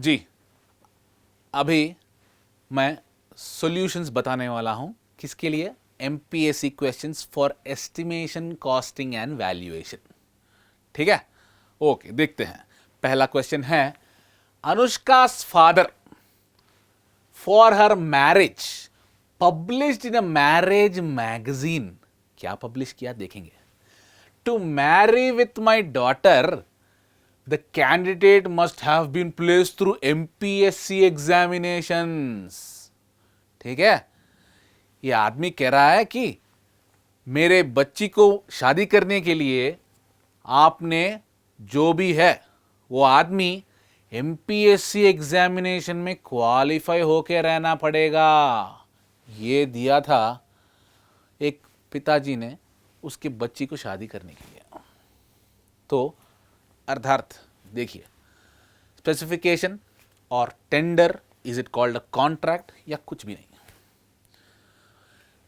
जी, अभी मैं सॉल्यूशंस बताने वाला हूं किसके लिए? MPSC questions for estimation, costing and valuation. ठीक है, ओके, देखते हैं। पहला क्वेश्चन है, Anushka's father for her marriage published in a marriage magazine. क्या पब्लिश किया देखेंगे। To marry with my daughter the candidate must have been placed through MPSC examinations। ठीक है, ये आदमी कह रहा है कि मेरे बच्ची को शादी करने के लिए आपने जो भी है वो आदमी MPSC एग्जामिनेशन में क्वालिफाई होके रहना पड़ेगा। ये दिया था एक पिताजी ने उसके बच्ची को शादी करने के लिए। तो अर्थार्थ देखिए, स्पेसिफिकेशन और tender, is it called a contract या कुछ भी नहीं।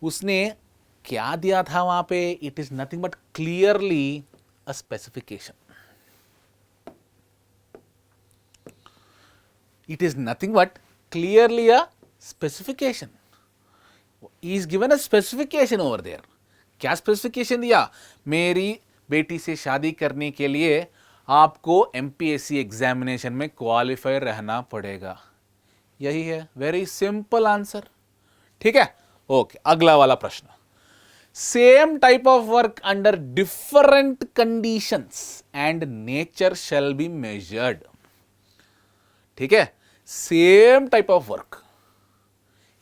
उसने क्या दिया था वहां पे? It is nothing but clearly a specification. It is nothing but clearly a specification. Is given a specification over there. क्या स्पेसिफिकेशन दिया? मेरी बेटी से शादी करने के लिए आपको एमपीएससी एग्जामिनेशन में क्वालिफाई रहना पड़ेगा। यही है, वेरी सिंपल आंसर। ठीक है, ओके। अगला वाला प्रश्न, same type of work under different conditions and nature shall be measured. ठीक है, सेम टाइप ऑफ वर्क,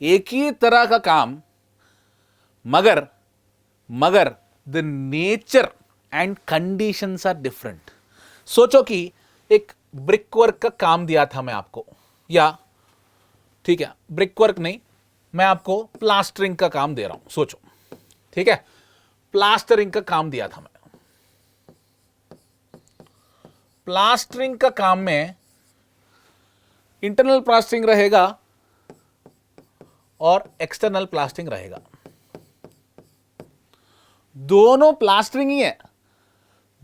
एक ही तरह का काम, मगर the nature and conditions are different. सोचो कि एक ब्रिक वर्क का काम दिया था मैं आपको, या ठीक है ब्रिक वर्क नहीं, मैं आपको प्लास्टरिंग का काम दे रहा हूं। सोचो, ठीक है, प्लास्टरिंग का काम दिया था मैं। प्लास्टरिंग का काम में इंटरनल प्लास्टरिंग रहेगा और एक्सटर्नल प्लास्टरिंग रहेगा। दोनों प्लास्टरिंग ही है,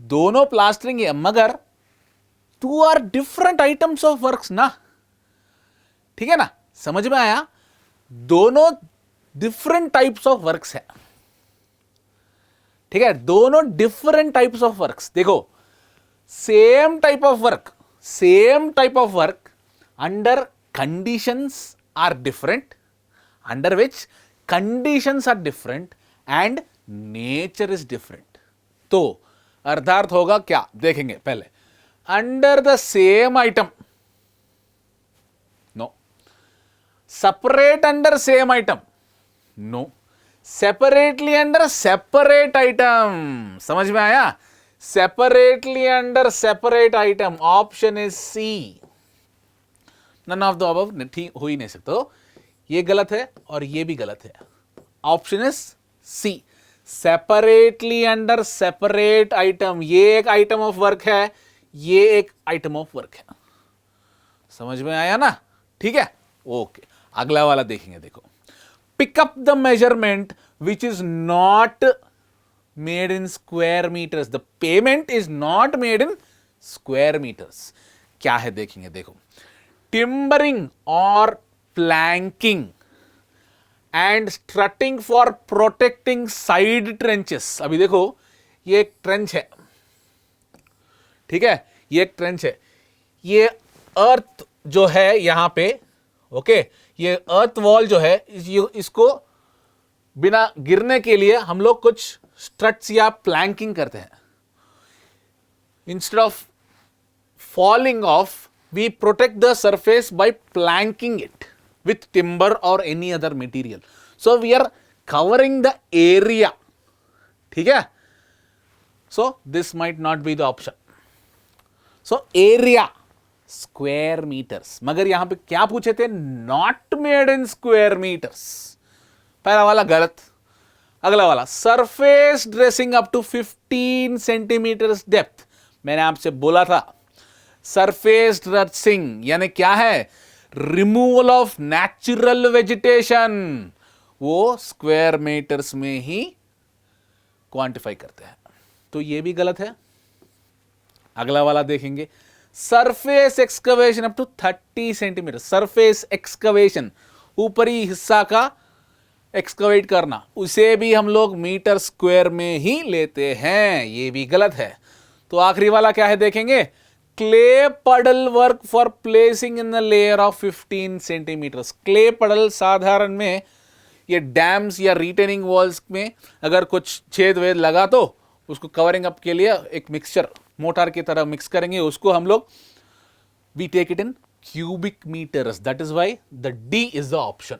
दोनों प्लास्टरिंग है, मगर two are different items of works ना। ठीक है ना, समझ में आया? दोनों डिफरेंट टाइप्स ऑफ वर्क्स है। ठीक है, दोनों डिफरेंट टाइप्स ऑफ वर्क्स। देखो, same type of work under conditions are different, under which conditions are different and nature is different. तो अर्थार्थ होगा क्या देखेंगे पहले। Under the same item, no. Separate under same item, no. Separately under separate item, समझ में आया? Separately under separate item, option is C. None of the above ठीक हो ही नहीं सकता। तो ये गलत है और ये भी गलत है। Option is C, separately under separate item. ये एक आइटम ऑफ वर्क है, ये एक आइटम ऑफ वर्क है। समझ में आया ना? ठीक है, ओके। अगला वाला देखेंगे। देखो, pick up the measurement which is not made in square metres, the payment is not made in square metres. क्या है देखेंगे। देखो, टिम्बरिंग और planking and strutting for protecting side trenches. अभी देखो, ये एक ट्रेंच है, ठीक है, ये एक ट्रेंच है। ये अर्थ जो है यहां पे, ओके, ये अर्थ वॉल जो है, इसको बिना गिरने के लिए हम लोग कुछ स्ट्रट्स या प्लैंकिंग करते हैं। Instead of falling of, we protect the surface by planking it with timber or any other material. So we are covering the area. ठीक है, so this might not be the option. So area square meters, मगर यहां पे क्या पूछे थे? not made in square meters। पहला वाला गलत। अगला वाला, surface dressing up to 15 centimetres depth. मैंने आपसे बोला था सरफेस ड्रेसिंग यानी क्या है? Removal of natural vegetation. वो स्क्वायर मीटर्स में ही क्वांटिफाई करते हैं, तो ये भी गलत है। अगला वाला देखेंगे, surface excavation up to 30 centimetre, surface excavation, ऊपरी हिस्सा का एक्सकवेट करना, उसे भी हम लोग मीटर स्क्वायर में ही लेते हैं, ये भी गलत है। तो आखिरी वाला क्या है देखेंगे, clay puddle work for placing in the layer of 15 centimetres. Clay puddle साधारण में ये डैम्स या रिटेनिंग वॉल्स में अगर कुछ छेद वेद लगा तो उसको कवरिंग अप के लिए एक मिक्सचर मोटार की तरह मिक्स करेंगे, उसको हम लोग we take it in cubic metres, that is why the D is the option.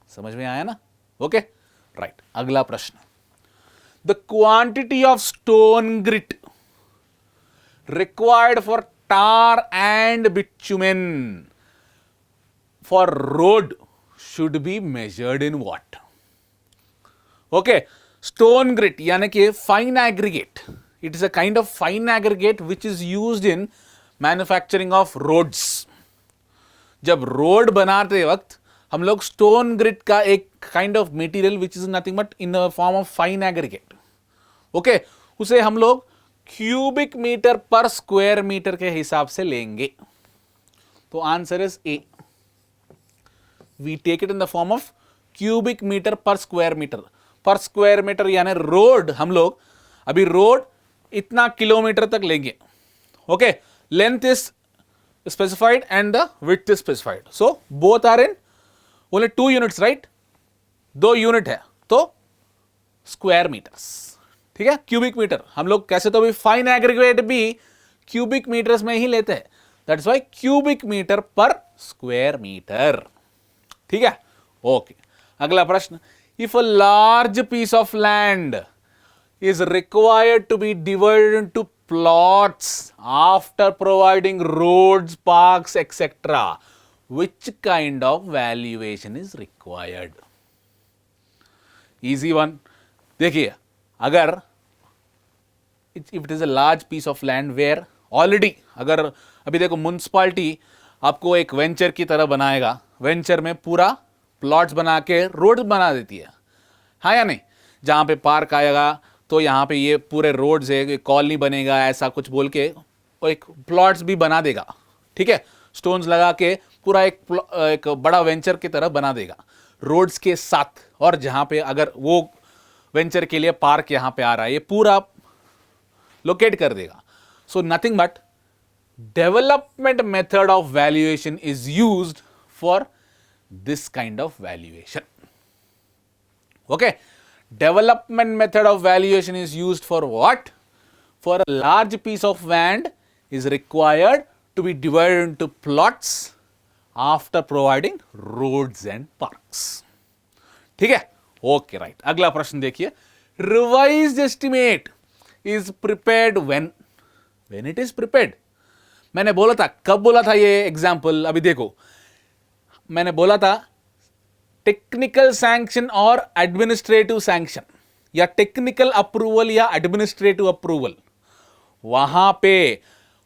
समझ में आया ना? Okay right. अगला प्रश्न, the quantity of stone grit required for tar and bitumen for road should be measured in what? Okay, stone grit यानी कि fine aggregate, it is a kind of fine aggregate which is used in manufacturing of roads। जब road बनाते वक्त हम लोग stone grit का एक kind of material which is nothing but in the form of fine aggregate, okay, उसे हम लोग cubic metre per square metre के हिसाब से लेंगे। तो answer is A, we take it in the form of cubic metre per square metre. Per square metre यानी road हम लोग अभी रोड इतना किलोमीटर तक लेंगे, okay, length is specified and the width is specified, so both are in only 2 units, right? 2 unit है तो square metres, ठीक है। क्यूबिक मीटर हम लोग कैसे तो भी फाइन एग्रीगेट भी क्यूबिक मीटर्स में ही लेते हैं, that's why cubic metre per square metre, ठीक है। ओके, अगला प्रश्न, if a large piece of land is required to be divided into plots after providing roads, parks, etc. Which kind of valuation is required? Easy one. देखिए, अगर if it is a large piece of land where already, अगर अभी देखो municipality आपको एक venture की तरह बनाएगा, वेंचर में पूरा प्लॉट्स बना के रोड बना देती है, हाँ या नहीं, जहाँ पे पार्क आएगा तो यहाँ पे ये पूरे रोड्स है, कॉलोनी बनेगा, ऐसा कुछ बोल के और एक प्लॉट्स भी बना देगा, ठीक है, स्टोन्स लगा के पूरा एक बड़ा वेंचर की तरह बना देगा रोड्स के साथ। और जहाँ पे अगर वो वेंचर के लिए पार्क यहाँ पे आ रहा है, ये पूरा लोकेट कर देगा। So nothing but development method of valuation is used for this kind of valuation, okay. Development method of valuation is used for what? For a large piece of land is required to be divided into plots after providing roads and parks, ठीक है। Okay right, अगला प्रश्न देखिए, revised estimate is prepared when it is prepared। मैंने बोला था, कब बोला था ये एग्जाम्पल, अभी देखो, मैंने बोला था टेक्निकल सैंक्शन और एडमिनिस्ट्रेटिव सैंक्शन, या टेक्निकल अप्रूवल या एडमिनिस्ट्रेटिव अप्रूवल, वहां पे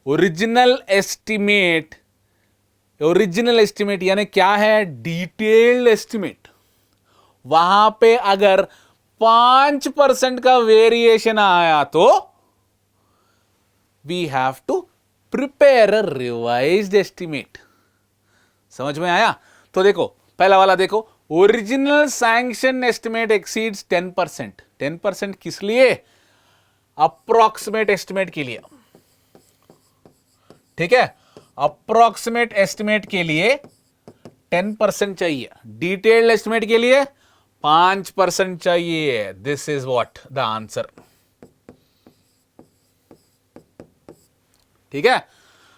ओरिजिनल एस्टिमेट यानी क्या है, डिटेल्ड एस्टिमेट, वहां पे अगर 5% का वेरिएशन आया तो we have to prepare a revised estimate. समझ में आया? तो देखो पहला वाला देखो, ओरिजिनल सैंक्शन एस्टिमेट एक्सीड्स 10%। 10% किस लिए? अप्रोक्सीमेट एस्टिमेट के लिए, ठीक है। अप्रोक्सीमेट एस्टिमेट के लिए 10% चाहिए, डिटेल्ड एस्टिमेट के लिए 5% चाहिए। This is what the answer, ठीक है।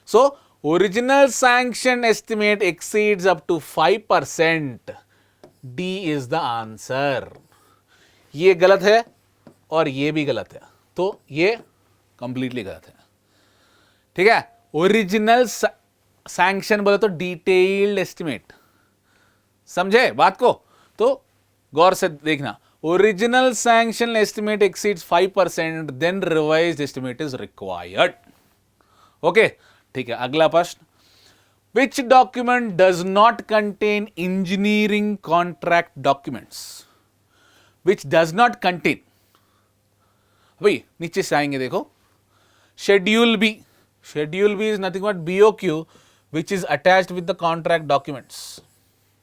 So original sanction estimate exceeds up to 5%, D is the answer. ये गलत है और ये भी गलत है, तो ये कंप्लीटली गलत है, ठीक है। ओरिजिनल सैंक्शन बोले तो डिटेल्ड एस्टिमेट, समझे बात को? तो गौर से देखना, original sanction estimate exceeds 5%, then revised estimate is required, okay, ठीक है। अगला प्रश्न, which document does not contain engineering contract documents? Which does not contain, भाई नीचे से आएंगे देखो, Schedule B. Schedule B is nothing but BOQ, which is attached with the contract documents,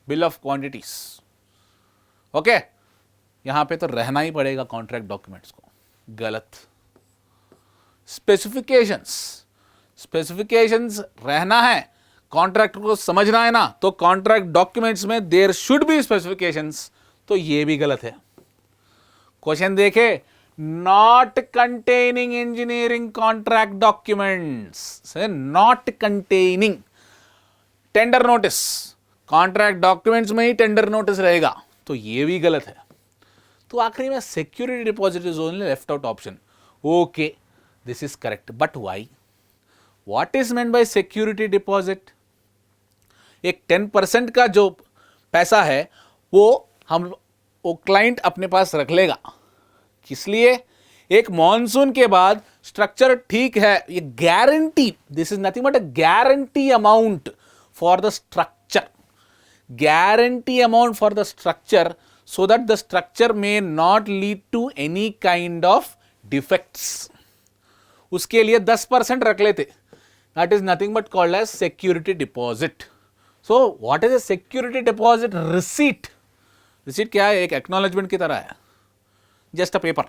bill of quantities. Okay? यहां पे तो रहना ही पड़ेगा कॉन्ट्रैक्ट डॉक्यूमेंट्स को. गलत. स्पेसिफिकेशंस. स्पेसिफिकेशंस रहना है, कॉन्ट्रैक्ट को समझना है ना, तो कॉन्ट्रैक्ट डॉक्यूमेंट्स में देयर शुड बी स्पेसिफिकेशंस. तो ये भी गलत है. क्वेश्चन देखे, not containing engineering contract documents, not containing. Tender notice, contract documents में ही टेंडर नोटिस रहेगा, तो ये भी गलत है. तो आखिरी में security deposit is only left out option. Okay, this is correct, but why? What is meant by security deposit? एक 10% का जो पैसा है वो क्लाइंट अपने पास रख लेगा. किस लिए? एक मॉनसून के बाद स्ट्रक्चर ठीक है, ये guarantee, this is nothing but a guarantee amount for the structure. Guarantee amount for the structure, so that the structure may not lead to any kind of defects. उसके लिए 10% रख लेते. That is nothing but called as security deposit. So what is a security deposit? Receipt. Receipt क्या है? एक acknowledgement की तरह है, just a paper.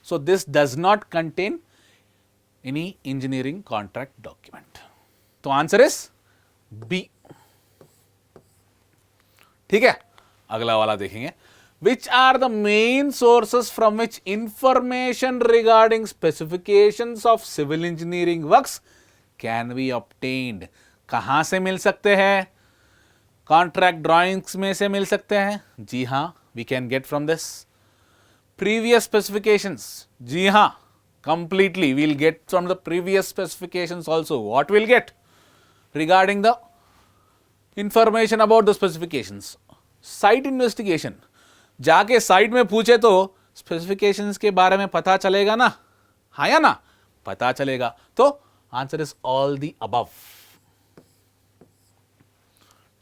So this does not contain any engineering contract document. तो answer is B. ठीक है, अगला वाला देखेंगे. Which are the main sources from which information regarding specifications of civil engineering works can be obtained? कहां से मिल सकते हैं? कॉन्ट्रैक्ट ड्राइंग्स में से मिल सकते हैं. जी हां, we can get from this. Previous specifications, जी हां, completely we'll get from the previous specifications also. What we'll get? Regarding the information about the specifications. Site investigation, जाके साइट में पूछे तो स्पेसिफिकेशंस के बारे में पता चलेगा ना, हाँ या ना? पता चलेगा. तो answer is all the above.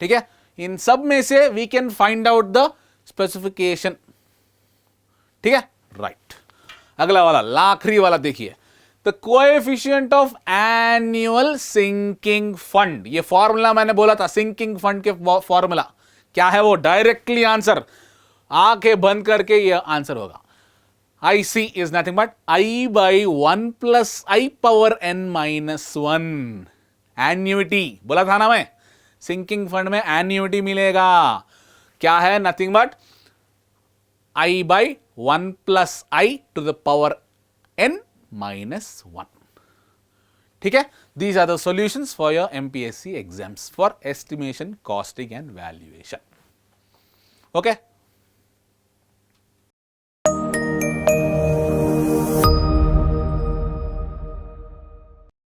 ठीक है, इन सब में से we can find out the specification. ठीक है, राइट. अगला वाला, आखिरी वाला देखिए. The coefficient of annual sinking fund. ये फॉर्मूला मैंने बोला था, सिंकिंग फंड के फॉर्मूला क्या है वो? डायरेक्टली आंसर, आंखें बंद करके ये आंसर होगा. IC is nothing but I by 1 plus I power n minus 1. Annuity बोला था ना मैं, सिंकिंग फंड में एन्युटी मिलेगा. क्या है? Nothing but I by 1 plus I to the power n minus 1. ठीक है, these are the solutions for your MPSC exams for estimation, costing and valuation. Okay.